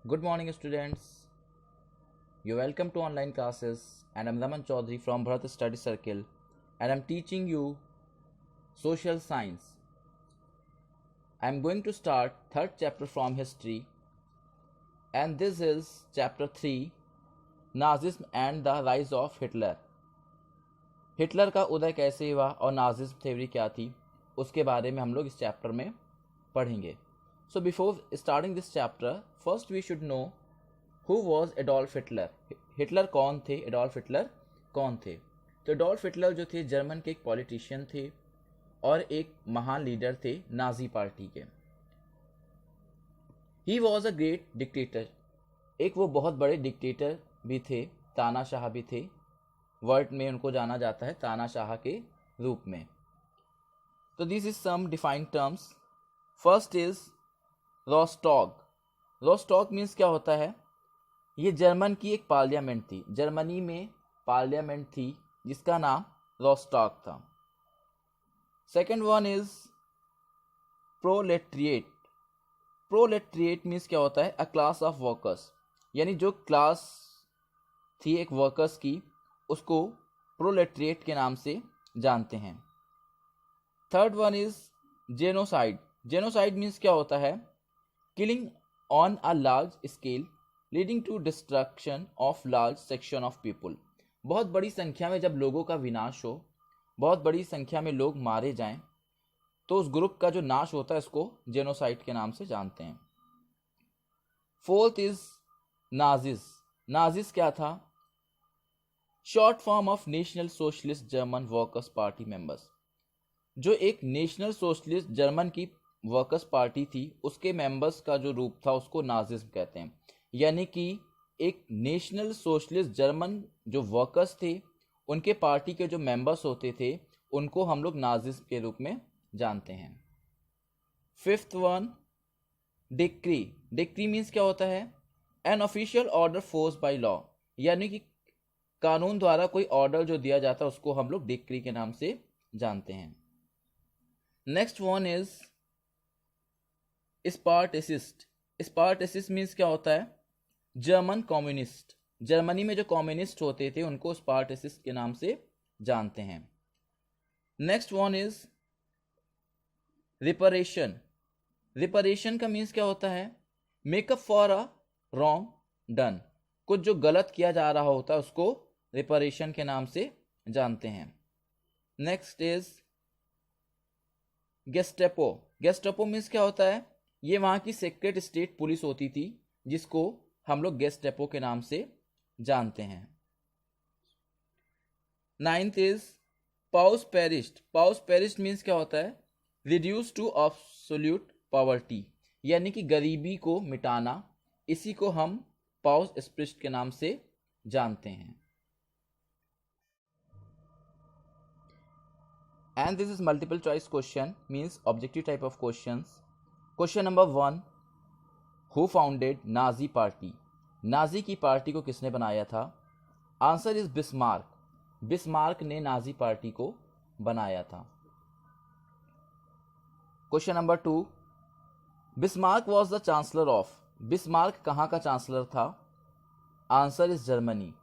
Good morning, students. You're welcome to online classes, and I'm Raman Chaudhary from Bharat Study Circle, and I'm teaching you social science. I'm going to start third chapter from history, and this is chapter 3, Nazism and the rise of Hitler. Hitler का उदय कैसे हुआ और Nazism theory क्या थी, उसके बारे में हम लोग इस चैप्टर में पढ़ेंगे. So before starting this chapter, first we should know who was Adolf Hitler. Hitler कौन थे, एडोल्फ हिटलर कौन थे. तो एडोल्फ हिटलर जो थे जर्मन के एक पॉलिटिशियन थे और एक महान लीडर थे नाजी पार्टी के. He was a great dictator. एक वो बहुत बड़े डिक्टेटर भी थे, तानाशाह भी थे. वर्ल्ड में उनको जाना जाता है तानाशाह के रूप में. तो this is some defined terms. First is Reichstag. Reichstag means क्या होता है, ये जर्मन की एक पार्लियामेंट थी. जर्मनी में पार्लियामेंट थी जिसका नाम रोस्टॉग था. Second one is proletariat. Proletariat means क्या होता है, अ क्लास ऑफ वर्कर्स. यानी जो क्लास थी एक वर्कर्स की, उसको प्रोलेट्रिएट के नाम से जानते हैं. Third one is genocide. Genocide means क्या होता है, killing on a large scale leading to destruction of large section of people. बहुत बड़ी संख्या में जब लोगों का विनाश हो, बहुत बड़ी संख्या में लोग मारे जाएं, तो उस ग्रुप का जो नाश होता है इसको जेनोसाइड के नाम से जानते हैं. Fourth is Nazis. नाजिस क्या था, short form of national socialist German workers party members. जो एक नेशनल सोशलिस्ट जर्मन की वर्कर्स पार्टी थी, उसके मेंबर्स का जो रूप था उसको नाजिज्म कहते हैं. यानी कि एक नेशनल सोशलिस्ट जर्मन जो वर्कर्स थे, उनके पार्टी के जो मेंबर्स होते थे, उनको हम लोग नाजिज्म के रूप में जानते हैं. Fifth one decree. Decree means क्या होता है, an official order force by law. यानी कि कानून द्वारा कोई ऑर्डर जो दिया जाता है उसको हम लोग डिक्री के नाम से जानते हैं. Next one is Spartacist. Spartacist means क्या होता है, जर्मन कम्युनिस्ट. जर्मनी में जो कम्युनिस्ट होते थे उनको स्पार्टेसिस्ट के नाम से जानते हैं. Next one is reparation. Reparation का मीन्स क्या होता है, make up for a wrong done. कुछ जो गलत किया जा रहा होता है उसको रिपरेशन के नाम से जानते हैं. Next is Gestapo. Gestapo means क्या होता है, ये वहाँ की सीक्रेट स्टेट पुलिस होती थी जिसको हम लोग गेस्टेपो के नाम से जानते हैं. Ninth is pause पेरिस्ट. Pause पेरिस्ट means क्या होता है, रिड्यूस टू एब्सोल्यूट पॉवर्टी. यानी कि गरीबी को मिटाना, इसी को हम पाउस स्प्रिस्ट के नाम से जानते हैं. And this is multiple choice question, means objective type of questions. Question number 1, who founded Nazi party? Nazi की पार्टी को किसने बनाया था? Answer is Bismarck. बिस्मार्क ने नाजी पार्टी को बनाया था. Question number 2, Bismarck was the chancellor of. Bismarck कहाँ का चांसलर था? Answer is Germany.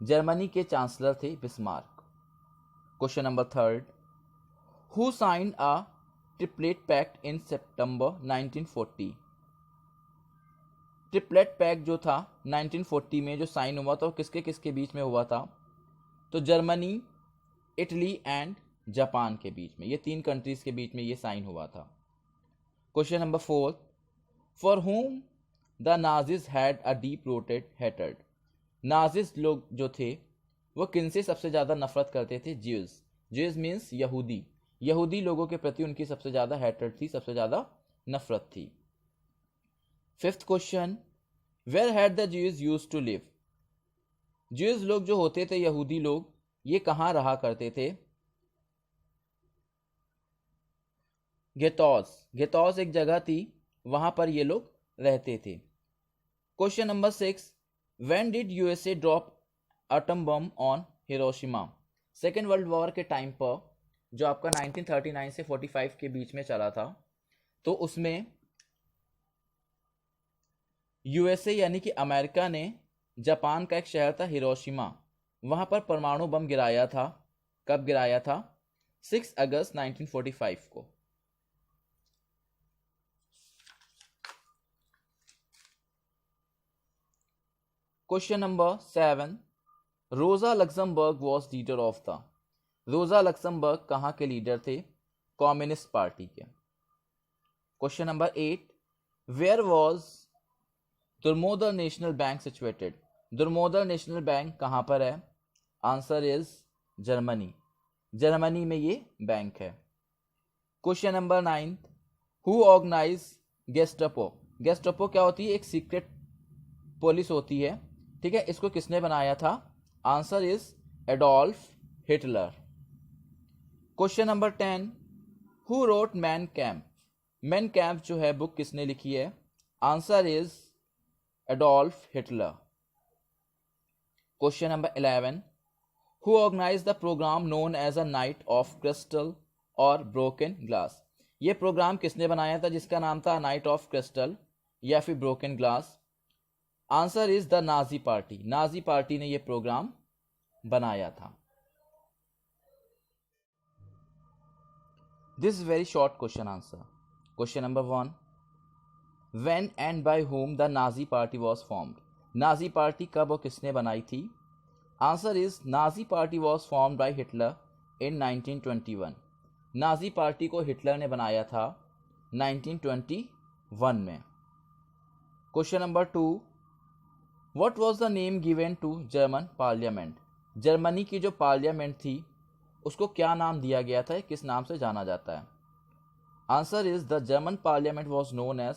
जर्मनी के चांसलर थे Bismarck. Question number 3, Who signed a Triplet Pact in September 1940? Triplet pact जो था 1940 में जो साइन हुआ था वो किसके किसके बीच में हुआ था? तो जर्मनी, इटली एंड जापान के बीच में, ये 3 कंट्रीज के बीच में ये साइन हुआ था. Question number 4, for whom the Nazis had a deep rooted hatred. Nazis लोग जो थे वो किनसे सबसे ज़्यादा नफरत करते थे? ज्यूज. ज्यूज मीन्स यहूदी. यहूदी लोगों के प्रति उनकी सबसे ज़्यादा हेटर्ड थी, सबसे ज़्यादा नफरत थी. Fifth question, where had the Jews used to live. Jews लोग जो होते थे, यहूदी लोग, ये कहाँ रहा करते थे? गेटोस. गेटोस एक जगह थी, वहां पर ये लोग रहते थे. Question number 6, when did USA drop atom bomb on Hiroshima. Second world war के टाइम पर, जो आपका 1939 से 45 के बीच में चला था, तो उसमें यूएसए यानी कि अमेरिका ने जापान का एक शहर था हिरोशिमा, वहां पर परमाणु बम गिराया था। कब गिराया था? 6 अगस्त 1945 को। Question number 7, Rosa Luxemburg was leader of the. Rosa Luxemburg कहाँ के लीडर थे? कम्युनिस्ट पार्टी के। Question number 8, where was Darmstadter national bank situated. Darmstadter national bank कहाँ पर है? Answer is Germany. जर्मनी में ये बैंक है। Question number 9, who organize Gestapo. Gestapo क्या होती है? एक सीक्रेट पुलिस होती है, ठीक है। इसको किसने बनाया था? Answer is Adolf Hitler. Question number 10, who wrote Mein Kampf. Mein Kampf जो है बुक किसने लिखी है? Answer is Adolf Hitler. Question number 11, who organize the program known as a night of crystal और ब्रोकन ग्लास। ये program किसने बनाया था जिसका नाम था नाइट ऑफ क्रिस्टल या फिर broken glass? Answer is the Nazi party. Nazi party ने यह प्रोग्राम बनाया था। This is very short question answer. Question number 1, when and by whom the Nazi party was formed. Nazi party कब और किसने बनाई थी? Answer is Nazi party was formed by Hitler in 1921। Nazi party को Hitler ने बनाया था 1921 में। Question number 2, what was the name given to German parliament. Germany की जो पार्लियामेंट थी उसको क्या नाम दिया गया था? किस नाम से जाना जाता है? Answer is the German parliament was known as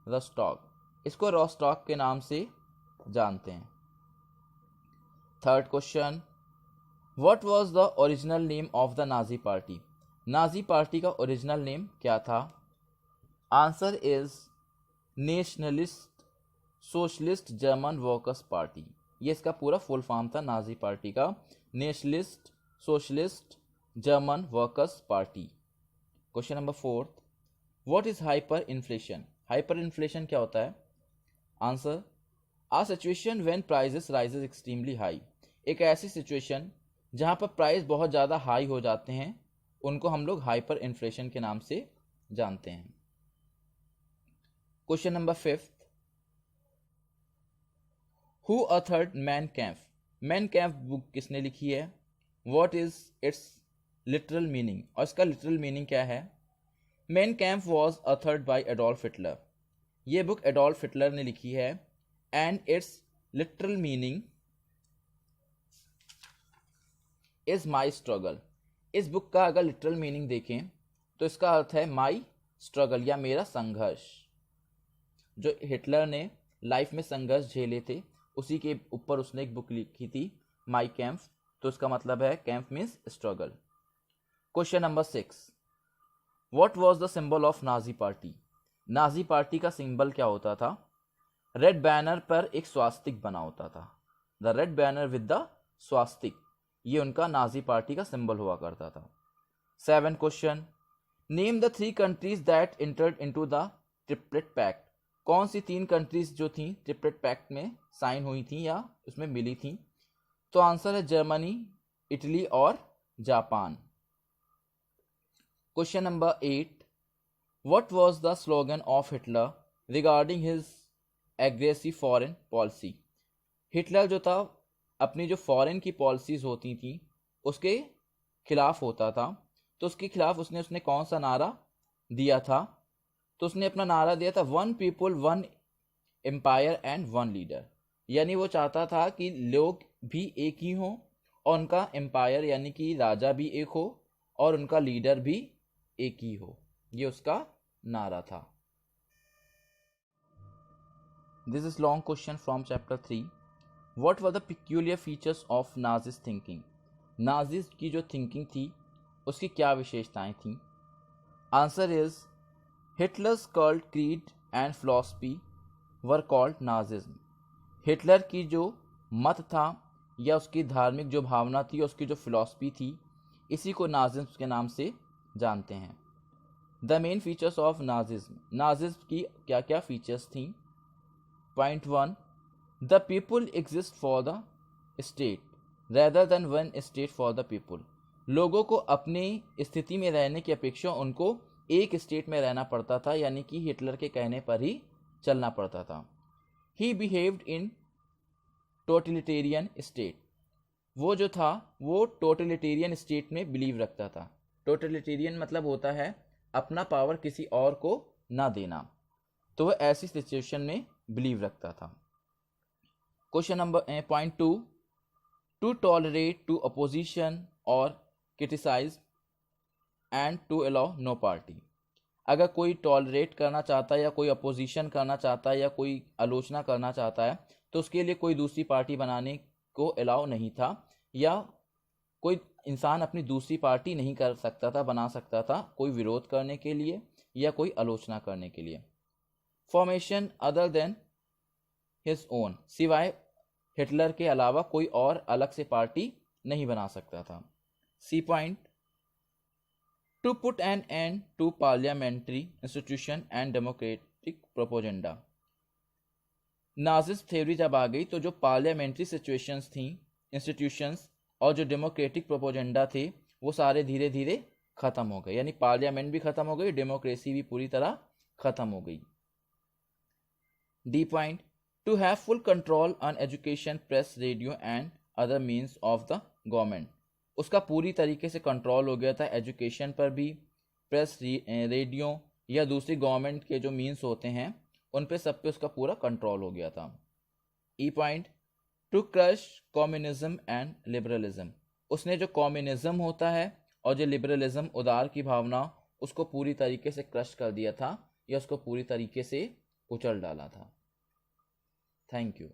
Rostock. इसको रोस्टॉक के नाम से जानते हैं। Third question, what was the original name of the Nazi party. Nazi party का ओरिजिनल नेम क्या था? Answer is nationalist socialist German workers party. ये इसका पूरा फुल फॉर्म था नाजी पार्टी का, nationalist socialist German workers party. Question number 4, what is hyperinflation. Hyperinflation क्या होता है? Answer, a situation when prices rises extremely high. एक ऐसी सिचुएशन जहां पर प्राइस बहुत ज़्यादा हाई हो जाते हैं उनको हम लोग हाइपर इन्फ्लेशन के नाम से जानते हैं। Question number 5, who authored man Kampf. Mein camp book किसने लिखी है? What is it's literal meaning. और इसका लिटरल मीनिंग क्या है? Man camp was authored bye Adolf Hitler. ये बुक एडोल्फ हिटलर ने लिखी है and it's literal meaning is my struggle. इस बुक का अगर लिटरल मीनिंग देखें तो इसका अर्थ है माई स्ट्रगल या मेरा संघर्ष। जो हिटलर ने लाइफ में संघर्ष झेले थे उसी के ऊपर उसने एक बुक लिखी थी माई कैम्प, तो इसका मतलब है camp means struggle. Question number 6, what was the symbol of Nazi party. Nazi party का सिंबल क्या होता था? रेड बैनर पर एक स्वास्तिक बना होता था। The red banner with the swastika, ये उनका नाजी पार्टी का सिंबल हुआ करता था। 7 question, name the 3 countries that entered into the triplet pact. कौन सी 3 कंट्रीज जो थी ट्रिपलेट पैक्ट में साइन हुई थी या उसमें मिली थी? तो आंसर है जर्मनी, इटली और Japan. Question number 8, what was the slogan of Hitler regarding his aggressive foreign policy. Hitler जो था अपनी जो फॉरेन की पॉलिसीज होती थी उसके खिलाफ होता था, तो उसके खिलाफ उसने कौन सा नारा दिया था? तो उसने अपना नारा दिया था 1 पीपल 1 एम्पायर एंड 1 लीडर। यानी वो चाहता था कि लोग भी एक ही हों और उनका एम्पायर यानी कि राजा भी एक हो और उनका लीडर भी एक ही हो। ये उसका नारा था। This is long question from chapter 3, what were the peculiar features of Nazis thinking. Nazis की जो थिंकिंग थी उसकी क्या विशेषताएं थी? Answer is Hitler's cult creed and philosophy were called Nazism. Hitler की जो मत था या उसकी धार्मिक जो भावना थी, उसकी जो फिलॉसफी थी, इसी को नाजिज्म के नाम से जानते हैं। The main features of Nazism, Nazism की क्या क्या फीचर्स थी? Point 1, the people exist for the state rather than one state for the people. लोगों को अपनी स्थिति में रहने की अपेक्षा उनको एक स्टेट में रहना पड़ता था, यानी कि हिटलर के कहने पर ही चलना पड़ता था। ही बिहेव्ड इन टोटलिटेरियन स्टेट, वो जो था वो टोटलिटेरियन स्टेट में बिलीव रखता था। टोटलिटेरियन मतलब होता है अपना पावर किसी और को ना देना, तो वह ऐसी सिचुएशन में बिलीव रखता था। Question number point 2, to tolerate to opposition और criticise and to allow no party. अगर कोई टॉलरेट करना चाहता है या कोई अपोजिशन करना चाहता है या कोई आलोचना करना चाहता है तो उसके लिए कोई दूसरी पार्टी बनाने को अलाउ नहीं था, या कोई इंसान अपनी दूसरी पार्टी नहीं कर सकता था, बना सकता था कोई विरोध करने के लिए या कोई आलोचना करने के लिए। Formation other than his own, सिवाय हिटलर के अलावा कोई और अलग से पार्टी नहीं बना सकता था। C point, to put an end to parliamentary institution and democratic propaganda. Nazist theory जब आ गई तो जो पार्लियामेंट्री सिचुएशंस थी, इंस्टीट्यूशंस और जो डेमोक्रेटिक प्रोपोजेंडा थे वो सारे धीरे धीरे खत्म हो गए, यानी पार्लियामेंट भी खत्म हो गई, डेमोक्रेसी भी पूरी तरह खत्म हो गई। D point, to have full control on education, press, radio and other means of the government. उसका पूरी तरीके से कंट्रोल हो गया था एजुकेशन पर भी, प्रेस, रेडियो या दूसरी गवर्नमेंट के जो मीन्स होते हैं उन पे सब पे उसका पूरा कंट्रोल हो गया था। E point, to crush communism and liberalism. उसने जो कम्युनिज्म होता है और जो लिबरलिज्म, उदार की भावना, उसको पूरी तरीके से क्रश कर दिया था या उसको पूरी तरीके से कुचल डाला था। Thank you.